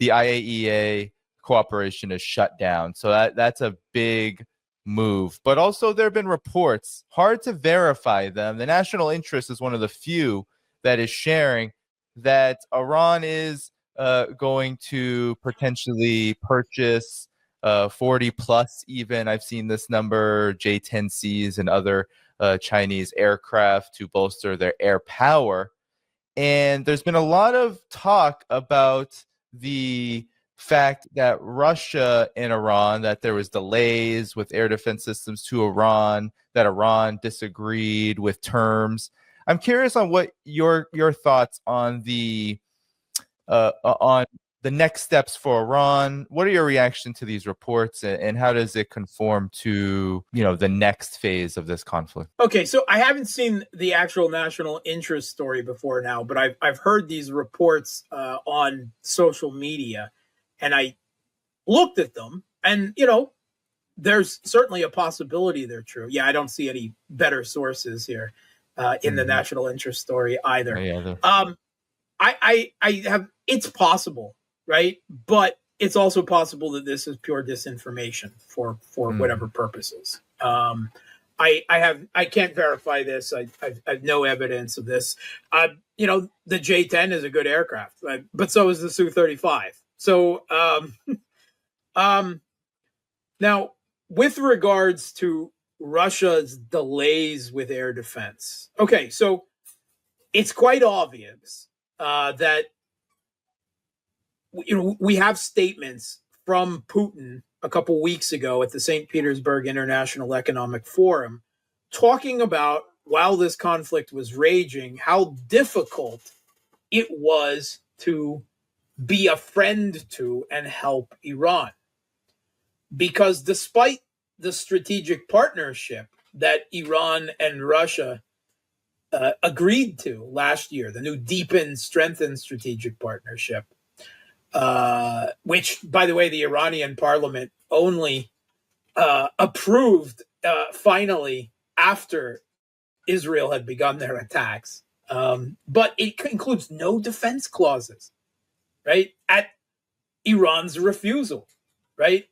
the IAEA cooperation is shut down. So that's a big move. But also there have been reports, hard to verify them. The national interest is one of the few that is sharing that Iran is going to potentially purchase 40 plus even. I've seen this number, J-10Cs and other Chinese aircraft to bolster their air power. And there's been a lot of talk about the fact that Russia and Iran, that there was delays with air defense systems to Iran, that Iran disagreed with terms. I'm curious on what your thoughts on the next steps for Iran. What are your reaction to these reports, and how does it conform to, the next phase of this conflict? Okay, so I haven't seen the actual national interest story before now, but I've heard these reports on social media, and I looked at them, and there's certainly a possibility they're true. Yeah, I don't see any better sources here in the national interest story either. I have. It's possible, right? But it's also possible that this is pure disinformation for whatever purposes. I can't verify this. I have no evidence of this. The J-10 is a good aircraft, but so is the Su-35. So now, with regards to Russia's delays with air defense, okay, so it's quite obvious that we have statements from Putin a couple weeks ago at the St. Petersburg International Economic Forum talking about, while this conflict was raging, how difficult it was to be a friend to and help Iran. Because despite the strategic partnership that Iran and Russia agreed to last year, the new deepened, strengthened strategic partnership, which, by the way, the Iranian parliament only approved finally after Israel had begun their attacks. But it includes no defense clauses, right? At Iran's refusal, right?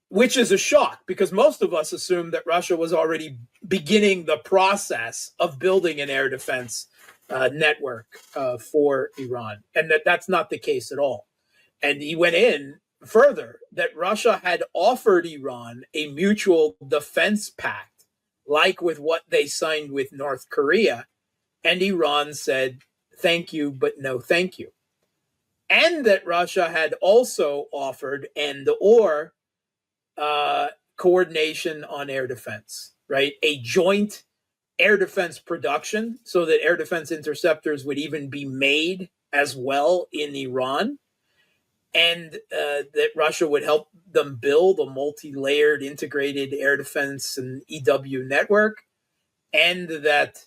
Which is a shock, because most of us assumed that Russia was already beginning the process of building an air defense network for Iran, and that's not the case at all. And he went in further that Russia had offered Iran a mutual defense pact, like with what they signed with North Korea, and Iran said, thank you, but no thank you. And that Russia had also offered or coordination on air defense, right? A joint air defense production so that air defense interceptors would even be made as well in Iran. And that Russia would help them build a multi-layered integrated air defense and EW network, and that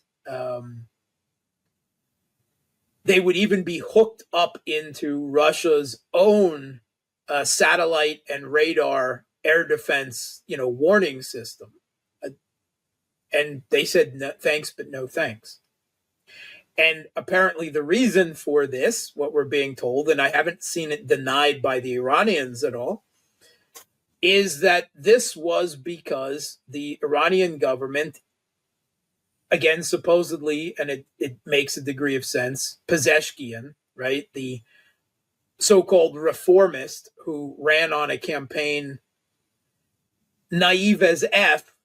they would even be hooked up into Russia's own satellite and radar air defense, warning system. And they said, no, thanks, but no thanks. And apparently the reason for this, what we're being told, and I haven't seen it denied by the Iranians at all, is that this was because the Iranian government, again, supposedly, and it makes a degree of sense, Pezeshkian, right, the so-called reformist who ran on a campaign naive as F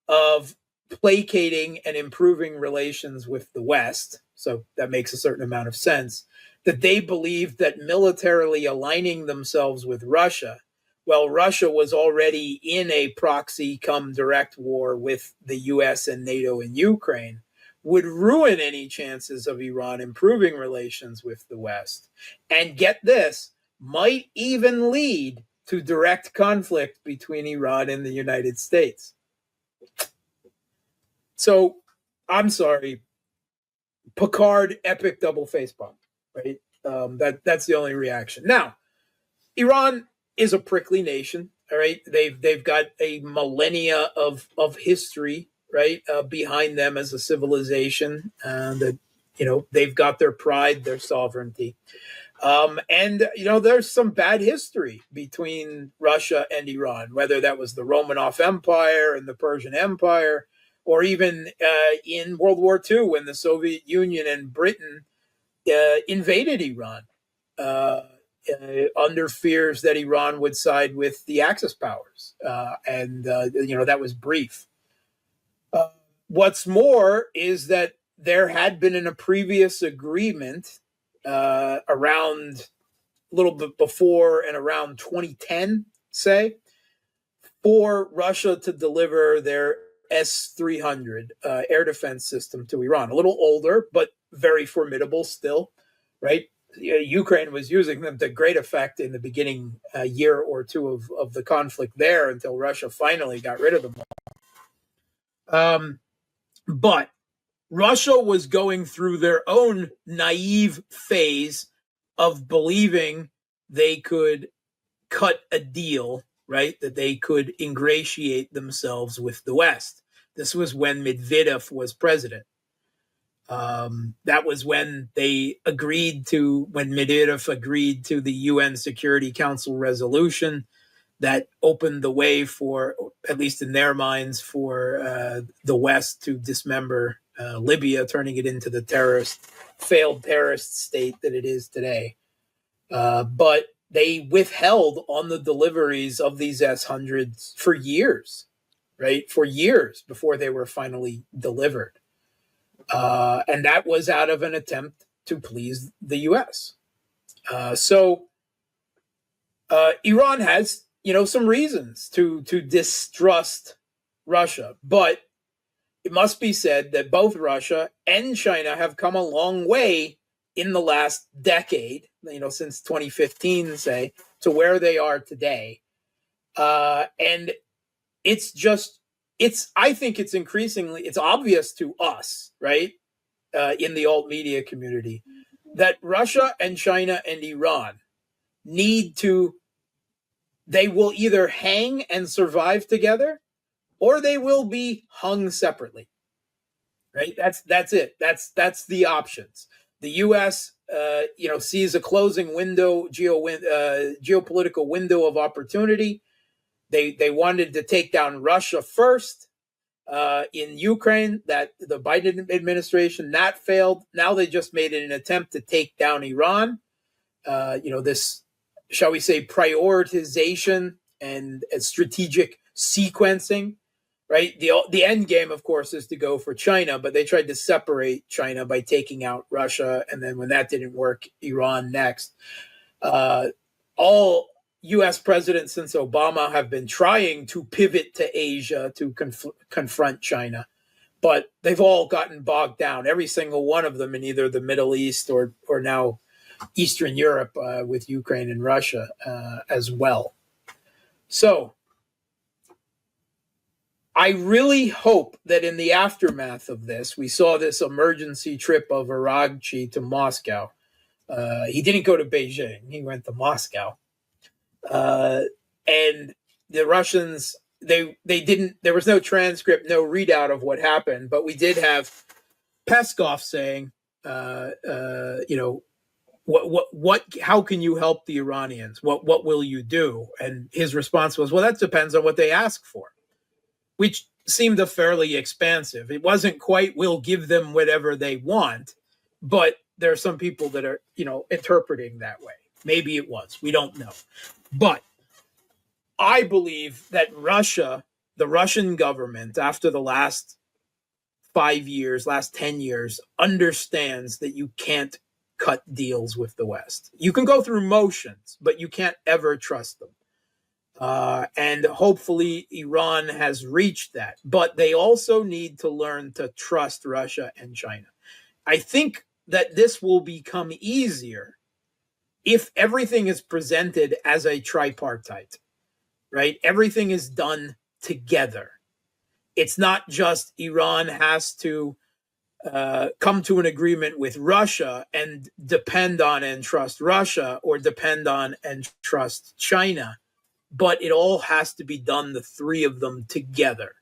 of placating and improving relations with the West, so that makes a certain amount of sense, that they believed that militarily aligning themselves with Russia, well, Russia was already in a proxy come direct war with the US and NATO in Ukraine, would ruin any chances of Iran improving relations with the West. And get this, might even lead to direct conflict between Iran and the United States. So, I'm sorry, Picard epic double facepalm, right? That's the only reaction. Now, Iran is a prickly nation, all right? They've got a millennia of history, right, behind them as a civilization, that they've got their pride, their sovereignty. And, there's some bad history between Russia and Iran, whether that was the Romanov Empire and the Persian Empire, or even in World War II when the Soviet Union and Britain invaded Iran under fears that Iran would side with the Axis powers. And that was brief. What's more is that there had been a previous agreement around a little bit before and around 2010, say, for Russia to deliver their S-300 air defense system to Iran. A little older, but very formidable still, right? Ukraine was using them to great effect in the beginning year or two of the conflict there until Russia finally got rid of them all. But Russia was going through their own naive phase of believing they could cut a deal, right? That they could ingratiate themselves with the West. This was when Medvedev was president. That was when when Medvedev agreed to the UN Security Council resolution that opened the way for, at least in their minds, for the West to dismember Libya, turning it into the failed terrorist state that it is today. But they withheld on the deliveries of these S-100s for years, right? For years before they were finally delivered. And that was out of an attempt to please the U.S. So Iran has, some reasons to distrust Russia. But it must be said that both Russia and China have come a long way in the last decade, since 2015, say, to where they are today. And I think it's obvious to us, right, in the alt media community, that Russia and China and Iran they will either hang and survive together, or they will be hung separately, right? That's it. That's the options. The U.S., sees a closing window, geopolitical window of opportunity. They wanted to take down Russia first in Ukraine. That the Biden administration, that failed. Now they just made an attempt to take down Iran. This, shall we say, prioritization and strategic sequencing, right? The end game, of course, is to go for China, but they tried to separate China by taking out Russia, and then when that didn't work, Iran next. All U.S. presidents since Obama have been trying to pivot to Asia to confront China, but they've all gotten bogged down, every single one of them, in either the Middle East or now Eastern Europe with Ukraine and Russia as well. So I really hope that in the aftermath of this, we saw this emergency trip of Aragchi to Moscow. He didn't go to Beijing. He went to Moscow. And the Russians, they didn't, there was no transcript, no readout of what happened, but we did have Peskov saying, how can you help the Iranians? What will you do? And his response was, well, that depends on what they ask for, which seemed a fairly expansive. It wasn't quite, we'll give them whatever they want, but there are some people that are, interpreting that way. Maybe it was, we don't know. But I believe that the Russian government, after the last 5 years, last 10 years, understands that you can't cut deals with the West. You can go through motions, but you can't ever trust them. And hopefully Iran has reached that. But they also need to learn to trust Russia and China. I think that this will become easier if everything is presented as a tripartite, right? Everything is done together. It's not just Iran has to come to an agreement with Russia and depend on and trust Russia, or depend on and trust China, but it all has to be done, the three of them together,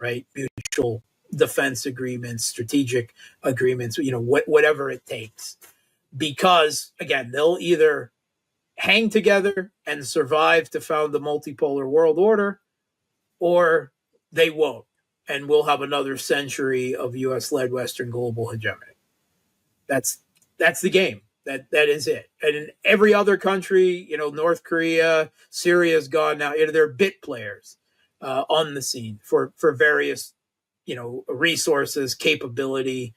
right? Mutual defense agreements, strategic agreements, whatever it takes. because, again, they'll either hang together and survive to found the multipolar world order, or they won't. And we'll have another century of U.S.-led Western global hegemony. That's the game. That is it. And in every other country, North Korea, Syria's gone now. They're bit players on the scene for various, resources, capability,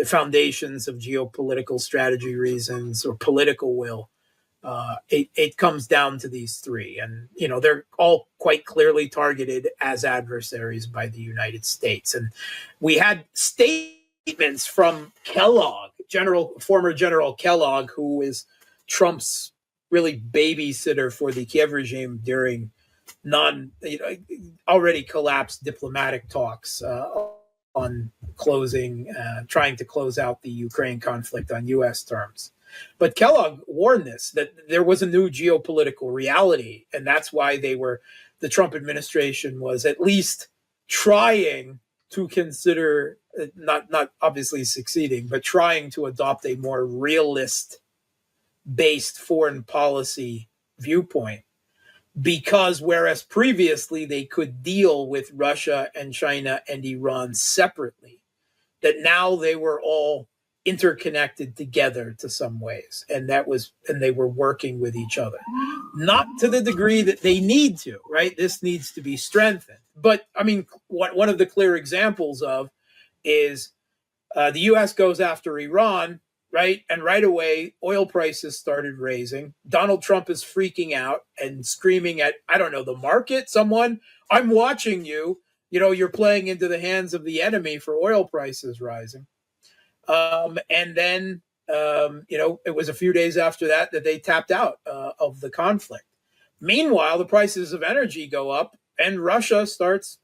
foundations of geopolitical strategy reasons or political will. It comes down to these three, and they're all quite clearly targeted as adversaries by the United States. And we had statements from Kellogg, former General Kellogg, who is Trump's really babysitter for the Kiev regime during already collapsed diplomatic talks on trying to close out the Ukraine conflict on U.S. terms. But Kellogg warned that there was a new geopolitical reality, and that's why the Trump administration was at least trying to consider, not obviously succeeding, but trying to adopt a more realist-based foreign policy viewpoint. Because whereas previously they could deal with Russia and China and Iran separately, that now they were all interconnected together to some ways, and they were working with each other, not to the degree that they need to, right? This needs to be strengthened. But I mean, one of the clear examples of is the U.S. goes after Iran, right? And right away, oil prices started raising. Donald Trump is freaking out and screaming at, I don't know, the market, someone, I'm watching you. You're playing into the hands of the enemy for oil prices rising. And then, it was a few days after that they tapped out of the conflict. Meanwhile, the prices of energy go up and Russia starts,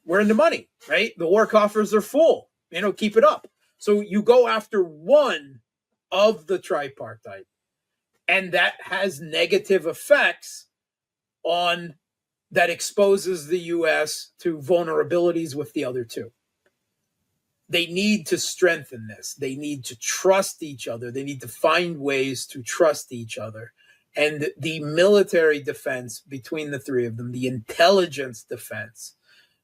we're in the money, right? The war coffers are full, keep it up. So you go after one of the tripartite, and that has negative effects that exposes the U.S. to vulnerabilities with the other two. They need to strengthen this. They need to trust each other. They need to find ways to trust each other. And the military defense between the three of them, the intelligence defense,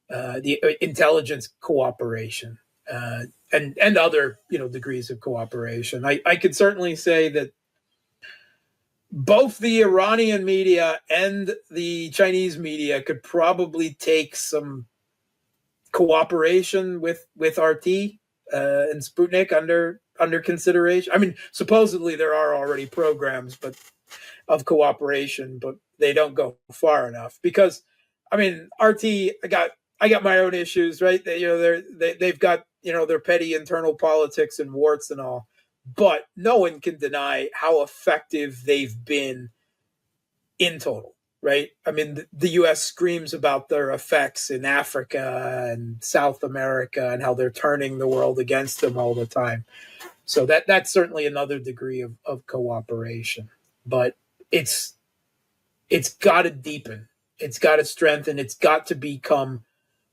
the intelligence cooperation, and other degrees of cooperation. I could certainly say that both the Iranian media and the Chinese media could probably take some cooperation with RT and Sputnik under consideration. I mean, supposedly there are already programs of cooperation, but they don't go far enough because, I mean, RT, I got my own issues, right? They've got their petty internal politics and warts and all, but no one can deny how effective they've been in total. Right. I mean, the U.S. screams about their effects in Africa and South America and how they're turning the world against them all the time. So that's certainly another degree of cooperation. But it's got to deepen. It's got to strengthen. It's got to become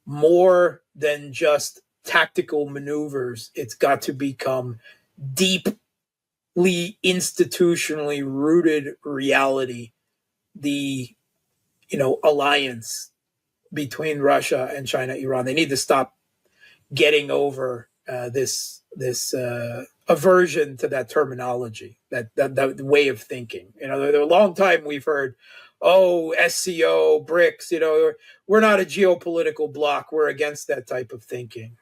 more than just tactical maneuvers. It's got to become deeply institutionally rooted reality. The alliance between Russia and China, Iran. They need to stop getting over this aversion to that terminology, that way of thinking. A long time we've heard, SCO, BRICS. We're not a geopolitical bloc. We're against that type of thinking.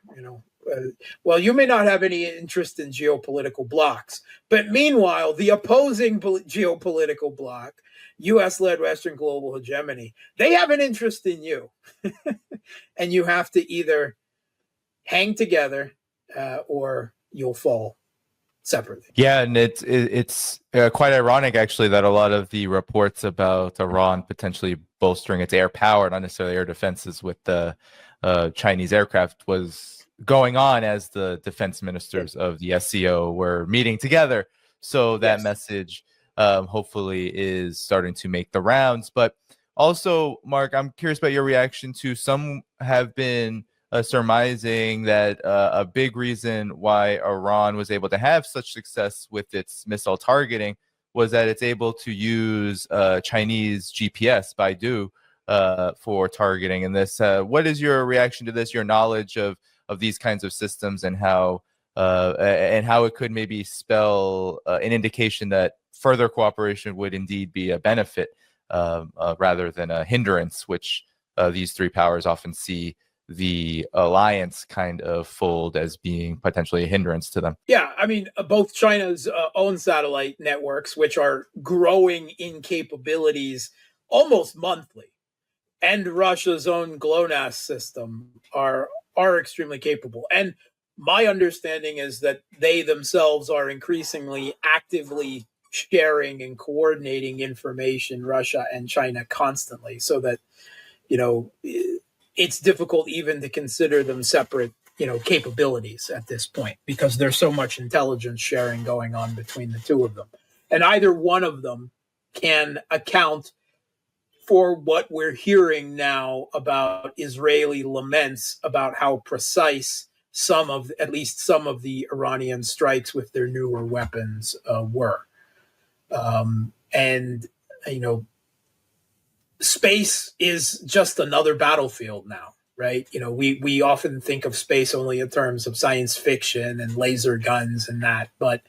Well, you may not have any interest in geopolitical blocs, but meanwhile, the opposing geopolitical bloc, U.S.-led Western global hegemony, they have an interest in you. And you have to either hang together or you'll fall separately. Yeah, and it's quite ironic, actually, that a lot of the reports about Iran potentially bolstering its air power, not necessarily air defenses, with the Chinese aircraft was going on as the defense ministers of the SCO were meeting together. So that message hopefully is starting to make the rounds. But also, Mark, I'm curious about your reaction to some have been surmising that a big reason why Iran was able to have such success with its missile targeting was that it's able to use Chinese GPS, Baidu, for targeting. And this, what is your reaction to this? Your knowledge of these kinds of systems and how it could maybe spell an indication that further cooperation would indeed be a benefit rather than a hindrance, which these three powers often see the alliance kind of fold as being potentially a hindrance to them. Yeah, I mean, both China's own satellite networks, which are growing in capabilities almost monthly, and Russia's own GLONASS system are extremely capable. And my understanding is that they themselves are increasingly actively sharing and coordinating information, Russia and China, constantly, so that, it's difficult even to consider them separate, capabilities at this point, because there's so much intelligence sharing going on between the two of them. And either one of them can account for what we're hearing now about Israeli laments about how precise at least some of the Iranian strikes with their newer weapons were. And space is just another battlefield now, right? We often think of space only in terms of science fiction and laser guns and that, but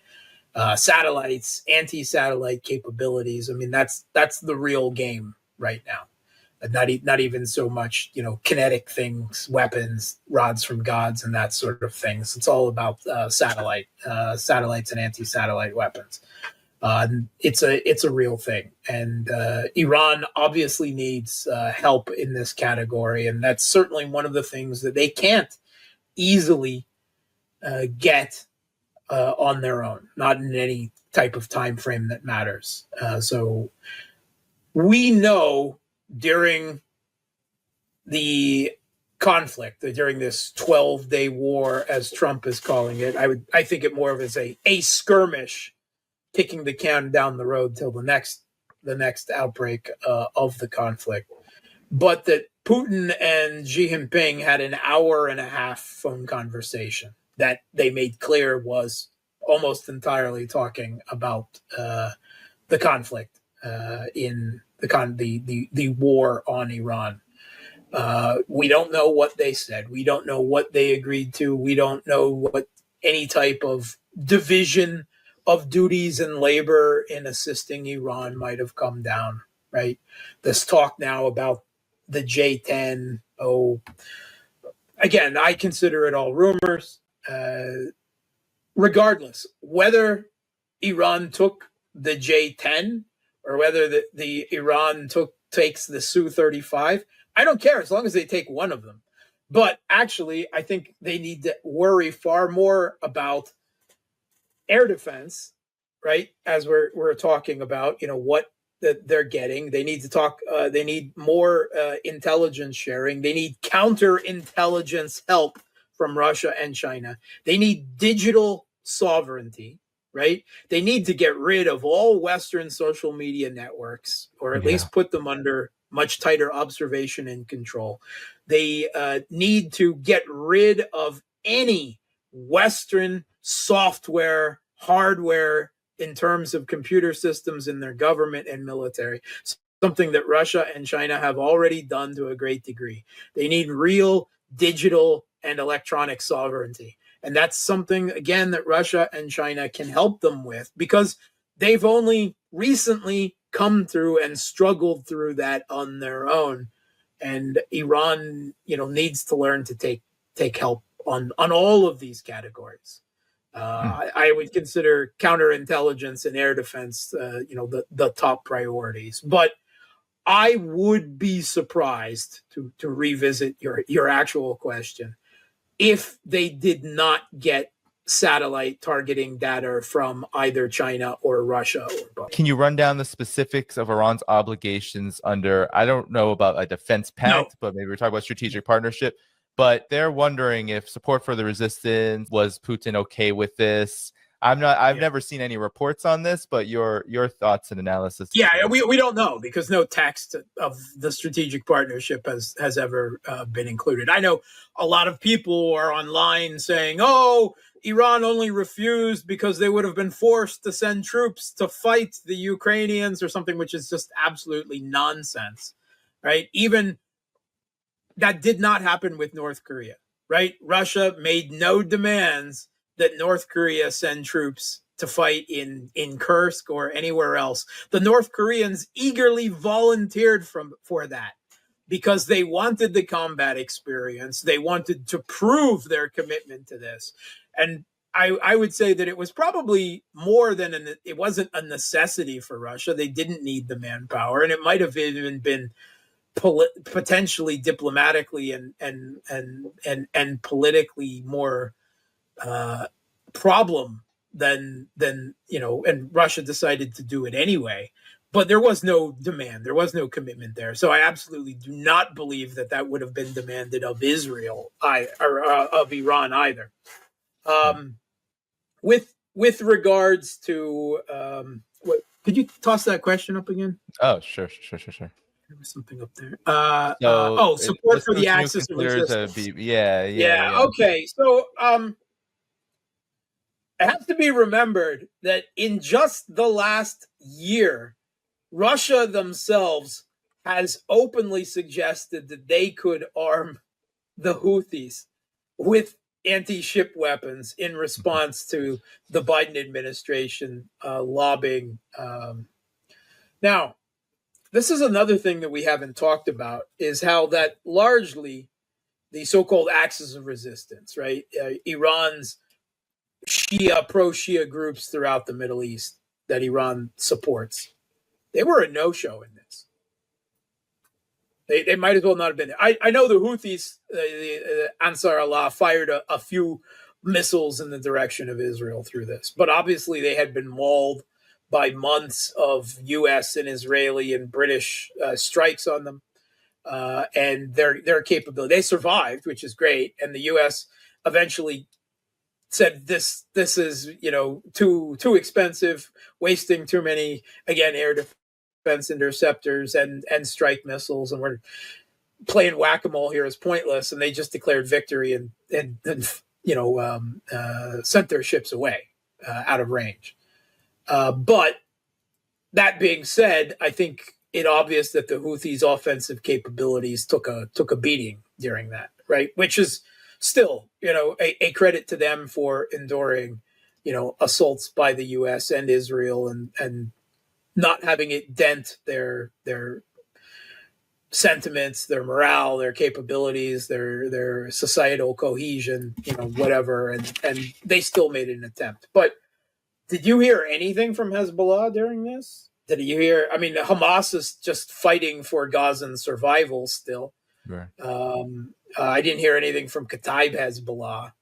satellites, anti-satellite capabilities, I mean, that's the real game right now. Not even so much, kinetic things, weapons, rods from gods, and that sort of things. It's all about satellites and anti-satellite weapons. It's a real thing, and Iran obviously needs help in this category, and that's certainly one of the things that they can't easily get on their own, not in any type of time frame that matters. So we know during the conflict, during this 12-day war, as Trump is calling it, I think it more of as a skirmish, kicking the can down the road till the next outbreak of the conflict. But that Putin and Xi Jinping had an hour-and-a-half phone conversation that they made clear was almost entirely talking about the conflict in the war on Iran. We don't know what they said. We don't know what they agreed to. We don't know what any type of division of duties and labor in assisting Iran might have come down, right? This talk now about the J-10, again, I consider it all rumors. Regardless, whether Iran took the J-10 or whether the Iran takes the Su-35, I don't care as long as they take one of them. But actually, I think they need to worry far more about air defense, right? As we're talking about, what that they're getting. They need to talk. They need more intelligence sharing. They need counterintelligence help from Russia and China. They need digital sovereignty, right? They need to get rid of all Western social media networks, or at least put them under much tighter observation and control. They need to get rid of any Western software, hardware in terms of computer systems in their government and military, something that Russia and China have already done to a great degree. They need real digital and electronic sovereignty. And that's something, again, that Russia and China can help them with, because they've only recently come through and struggled through that on their own. And Iran, needs to learn to take help on all of these categories. I would consider counterintelligence and air defense, the top priorities. But I would be surprised, to revisit your actual question, if they did not get satellite targeting data from either China or Russia or both. Can you run down the specifics of Iran's obligations under, I don't know about a defense pact, but maybe we're talking about strategic partnership, but they're wondering if support for the resistance, was Putin okay with this? I've never seen any reports on this, but your thoughts and analysis. Yeah, we don't know because no text of the strategic partnership has ever been included. I know a lot of people are online saying, "Oh, Iran only refused because they would have been forced to send troops to fight the Ukrainians or something," which is just absolutely nonsense, right? Even that did not happen with North Korea, right? Russia made no demands that North Korea send troops to fight in Kursk or anywhere else. The North Koreans eagerly volunteered for that because they wanted the combat experience. They wanted to prove their commitment to this. And I would say that it was probably more than it wasn't a necessity for Russia. They didn't need the manpower, and it might have even been potentially diplomatically and politically more problem than and Russia decided to do it anyway. But there was no demand, there was no commitment there. So I absolutely do not believe that would have been demanded of Israel or of Iran either. With regards to could you toss that question up again? Oh, sure. There was something up there. Support for the axis of resistance. Yeah. Okay, so it has to be remembered that in just the last year, Russia themselves has openly suggested that they could arm the Houthis with anti-ship weapons in response to the Biden administration lobbying. Now, this is another thing that we haven't talked about, is how that largely the so-called axis of resistance, right? Iran's pro-Shia groups throughout the Middle East that Iran supports, they were a no-show in this. They might as well not have been there. I know the Houthis, Ansar Allah, fired a few missiles in the direction of Israel through this, but obviously they had been mauled by months of U.S. and Israeli and British strikes on them, and their capability. They survived, which is great, and the U.S. eventually said this is too expensive, wasting too many air defense interceptors and strike missiles, and we're playing whack-a-mole here is pointless, and they just declared victory and sent their ships away out of range. But that being said, I think it obvious that the Houthis' offensive capabilities took a beating during that, right? Which is still, a credit to them for enduring, assaults by the U.S. and Israel and not having it dent their sentiments, their morale, their capabilities, their societal cohesion, whatever, and they still made an attempt. But did you hear anything from Hezbollah during this? Did you hear? I mean, Hamas is just fighting for Gazan survival still. Right. I didn't hear anything from Kataib Hezbollah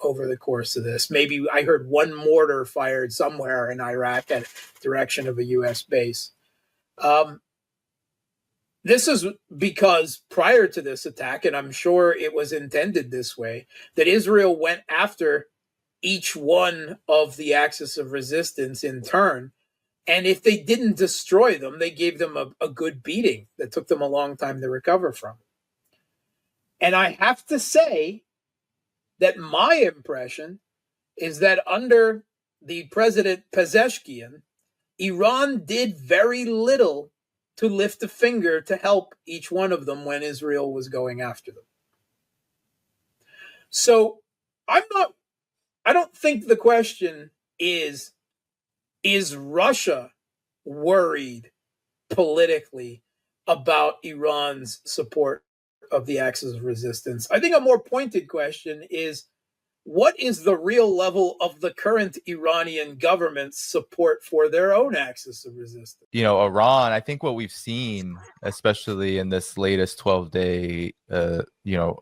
over the course of this. Maybe I heard one mortar fired somewhere in Iraq at direction of a U.S. base. This is because prior to this attack, and I'm sure it was intended this way, that Israel went after each one of the axis of resistance in turn. And if they didn't destroy them, they gave them a good beating that took them a long time to recover from. And I have to say that my impression is that under the President Pezeshkian, Iran did very little to lift a finger to help each one of them when Israel was going after them. So I don't think the question is Russia worried politically about Iran's support of the axis of resistance? I think a more pointed question is, what is the real level of the current Iranian government's support for their own axis of resistance? Iran, I think what we've seen, especially in this latest 12-day,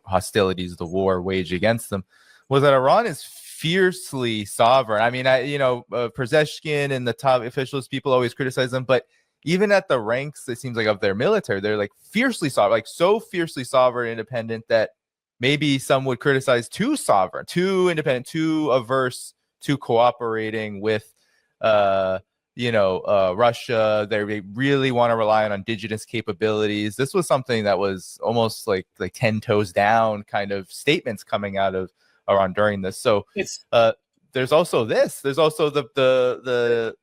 hostilities, the war waged against them, was that Iran is fiercely sovereign. I mean, Pezeshkian and the top officials, people always criticize them, but even at the ranks, it seems like, of their military, they're like fiercely sovereign, like so fiercely sovereign, independent that maybe some would criticize too sovereign, too independent, too averse to cooperating with, Russia. They really want to rely on indigenous capabilities. This was something that was almost like 10 toes down kind of statements coming out of Iran during this. So there's also this. There's also the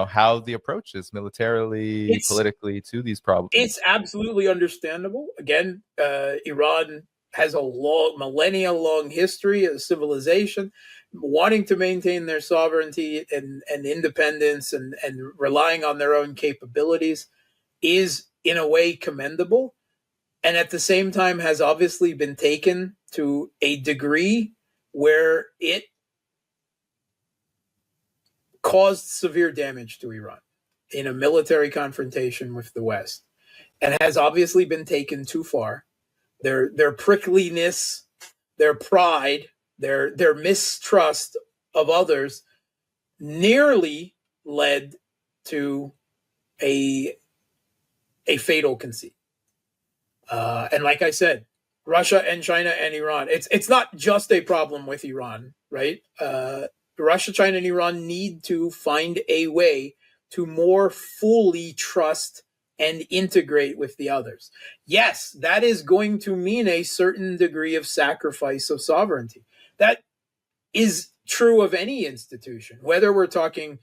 how the approach is militarily, politically to these problems. It's absolutely understandable. Again, Iran has a millennia-long history of civilization, wanting to maintain their sovereignty and independence and relying on their own capabilities is, in a way, commendable. And at the same time has obviously been taken to a degree where it caused severe damage to Iran in a military confrontation with the West, and has obviously been taken too far. Their prickliness, their pride, their mistrust of others nearly led to a fatal conceit. And like I said, Russia and China and Iran, it's not just a problem with Iran, right? Russia, China, and Iran need to find a way to more fully trust and integrate with the others. Yes, that is going to mean a certain degree of sacrifice of sovereignty. That is true of any institution, whether we're talking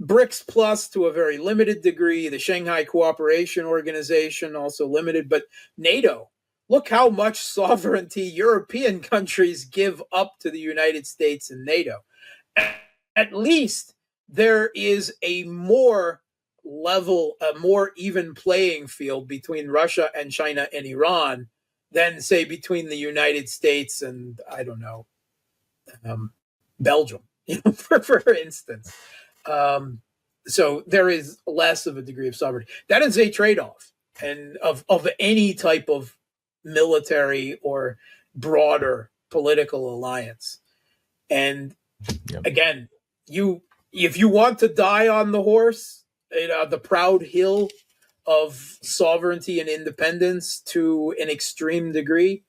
BRICS plus to a very limited degree, the Shanghai Cooperation Organization also limited, but NATO. Look how much sovereignty European countries give up to the United States and NATO. At least there is a more level, a more even playing field between Russia and China and Iran than, say, between the United States and, I don't know, Belgium, for instance. So there is less of a degree of sovereignty. That is a trade-off, and of any type of military or broader political alliance. And again, if you want to die on the horse, the proud hill of sovereignty and independence to an extreme degree,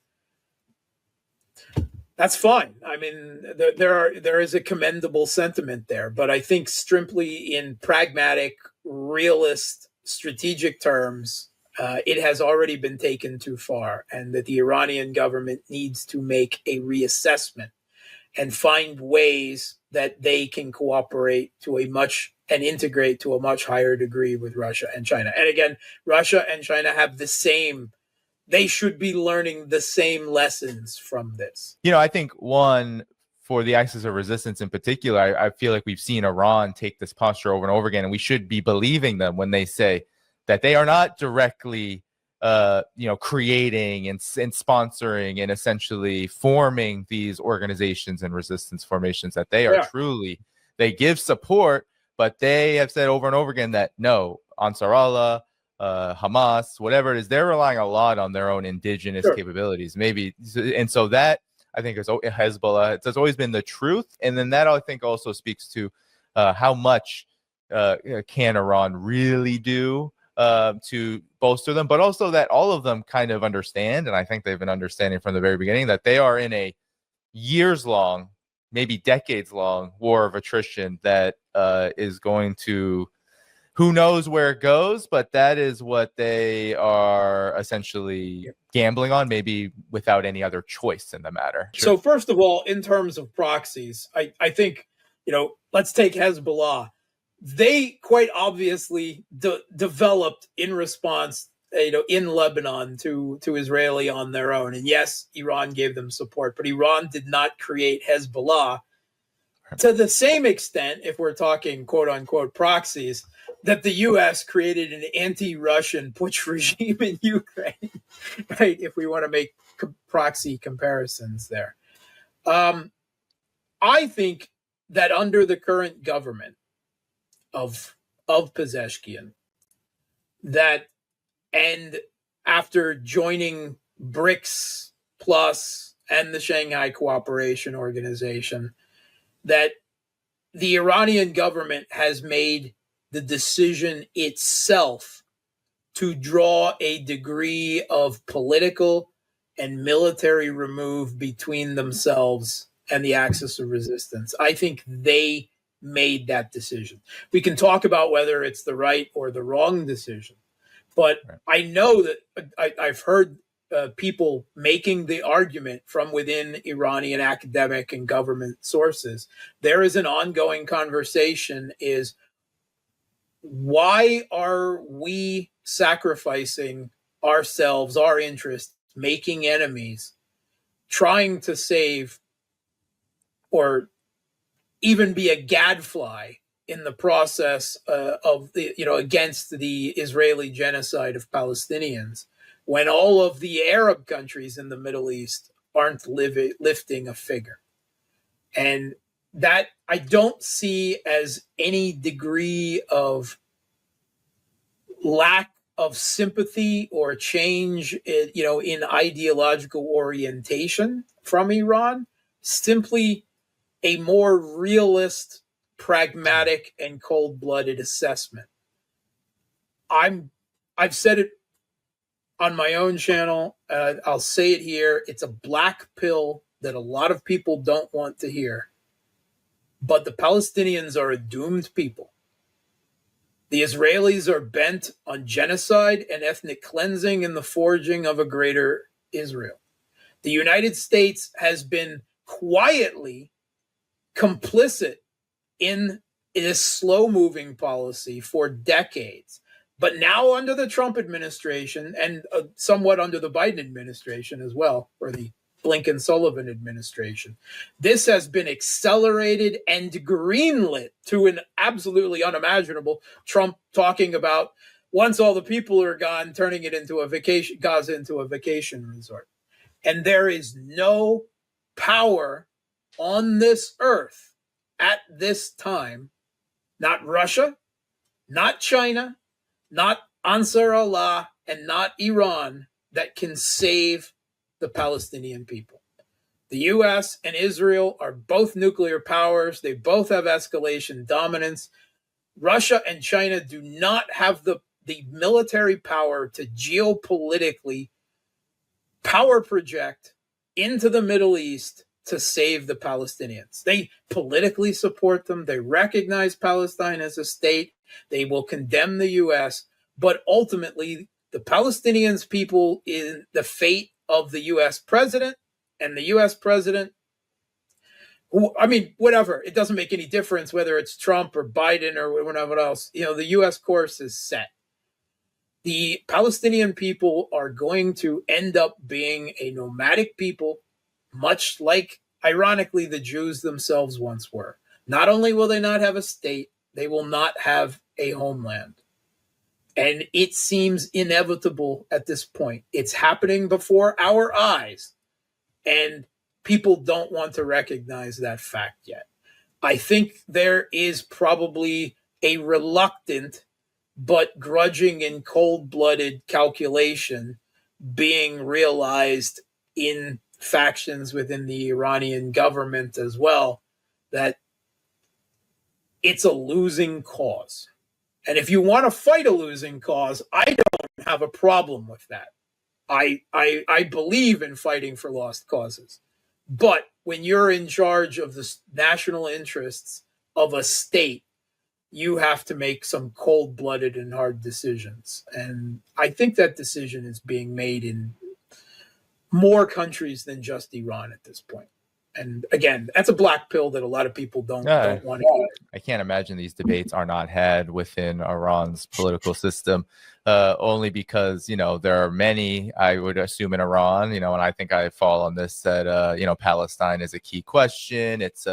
that's fine. I mean, there is a commendable sentiment there, but I think strictly in pragmatic, realist, strategic terms, it has already been taken too far, and that the Iranian government needs to make a reassessment and find ways that they can cooperate and integrate to a much higher degree with Russia and China. And again, Russia and China have they should be learning the same lessons from this. I think one, for the axis of resistance in particular, I feel like we've seen Iran take this posture over and over again, and we should be believing them when they say that they are not directly creating and sponsoring and essentially forming these organizations and resistance formations, that they are truly, they give support, but they have said over and over again that no, Ansar Allah, Hamas, whatever it is, they're relying a lot on their own indigenous capabilities, maybe. And so that, I think, is Hezbollah. It's always been the truth. And then that, I think, also speaks to how much can Iran really do to bolster them, but also that all of them kind of understand, and I think they've been understanding from the very beginning, that they are in a years-long, maybe decades-long war of attrition that is going to, who knows where it goes, but that is what they are essentially gambling on, maybe without any other choice in the matter. So first of all, in terms of proxies, I think, let's take Hezbollah. They quite obviously developed in response, in Lebanon to Israeli on their own. And yes, Iran gave them support, but Iran did not create Hezbollah to the same extent, if we're talking quote unquote proxies, that the U.S. created an anti-Russian putsch regime in Ukraine, right? If we want to make proxy comparisons there. I think that under the current government of Pezeshkian, and after joining BRICS Plus and the Shanghai Cooperation Organization, that the Iranian government has made the decision itself to draw a degree of political and military remove between themselves and the axis of resistance. I think they made that decision. We can talk about whether it's the right or the wrong decision, but Right. I know that I've heard people making the argument from within Iranian academic and government sources. There is an ongoing conversation is, why are we sacrificing ourselves, our interests, making enemies, trying to save or even be a gadfly in the process of the, against the Israeli genocide of Palestinians, when all of the Arab countries in the Middle East aren't lifting a finger? And that I don't see as any degree of lack of sympathy or change in ideological orientation from Iran, simply a more realist, pragmatic, and cold-blooded assessment. I've said it on my own channel. I'll say it here. It's a black pill that a lot of people don't want to hear. But the Palestinians are a doomed people. The Israelis are bent on genocide and ethnic cleansing and the forging of a greater Israel. The United States has been quietly complicit in this slow-moving policy for decades. But now under the Trump administration and somewhat under the Biden administration as well, or the Blinken-Sullivan administration, this has been accelerated and greenlit to an absolutely unimaginable. Trump talking about, once all the people are gone, turning it into a vacation, Gaza into a vacation resort. And there is no power on this earth at this time, not Russia, not China, not Ansar Allah, and not Iran, that can save the Palestinian people. The U.S. and Israel are both nuclear powers. They both have escalation dominance. Russia and China do not have the military power to geopolitically power project into the Middle East to save the Palestinians. They politically support them. They recognize Palestine as a state. They will condemn the U.S., but ultimately the Palestinians people in the fate of the U.S. president, and the U.S. president, who, I mean, whatever, it doesn't make any difference whether it's Trump or Biden or whatever else. The U.S. course is set. The Palestinian people are going to end up being a nomadic people, much like, ironically, the Jews themselves once were. Not only will they not have a state, they will not have a homeland. And it seems inevitable at this point. It's happening before our eyes, and people don't want to recognize that fact yet. I think there is probably a reluctant but grudging and cold-blooded calculation being realized in factions within the Iranian government as well, that it's a losing cause. And if you want to fight a losing cause, I don't have a problem with that. I believe in fighting for lost causes. But when you're in charge of the national interests of a state, you have to make some cold-blooded and hard decisions. And I think that decision is being made in more countries than just Iran at this point. And again, that's a black pill that a lot of people don't want to eat. I can't imagine these debates are not had within Iran's political system, only because, there are many, I would assume, in Iran, and I think I fall on this, that, Palestine is a key question. It's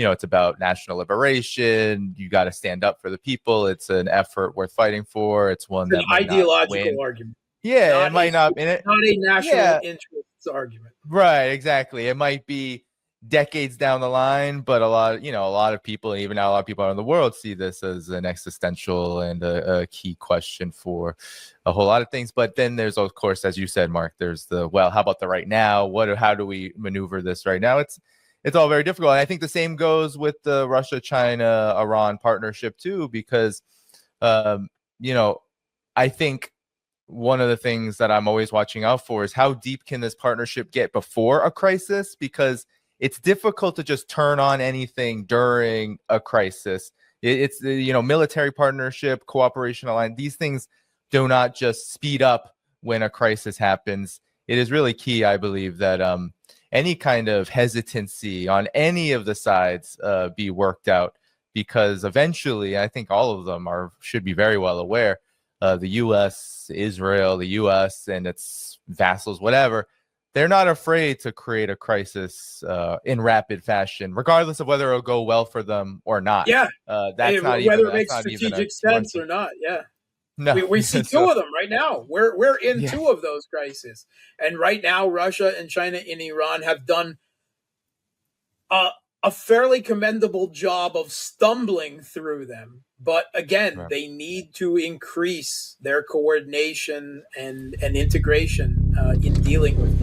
it's about national liberation. You got to stand up for the people. It's an effort worth fighting for. It's one that might ideological argument. Yeah, it might not. Not a national interests argument. Right, exactly. It might be decades down the line, but a lot of people, even now a lot of people around the world, see this as an existential and a key question for a whole lot of things. But then there's, of course, as you said, Mark, there's how about the right now? How do we maneuver this right now? It's all very difficult. And I think the same goes with the Russia-China-Iran partnership too, because I think one of the things that I'm always watching out for is how deep can this partnership get before a crisis? Because it's difficult to just turn on anything during a crisis. It's military partnership, cooperation alliance. These things do not just speed up when a crisis happens. It is really key, I believe, that any kind of hesitancy on any of the sides be worked out, because eventually, I think all of them should be very well aware, the U.S., Israel, the U.S. and its vassals, whatever, they're not afraid to create a crisis in rapid fashion, regardless of whether it'll go well for them or not. Yeah, that's not whether even it makes strategic sense or not. Yeah. No. We see two of them right now. We're in two of those crises. And right now, Russia and China and Iran have done a fairly commendable job of stumbling through them. But again, they need to increase their coordination and integration in dealing with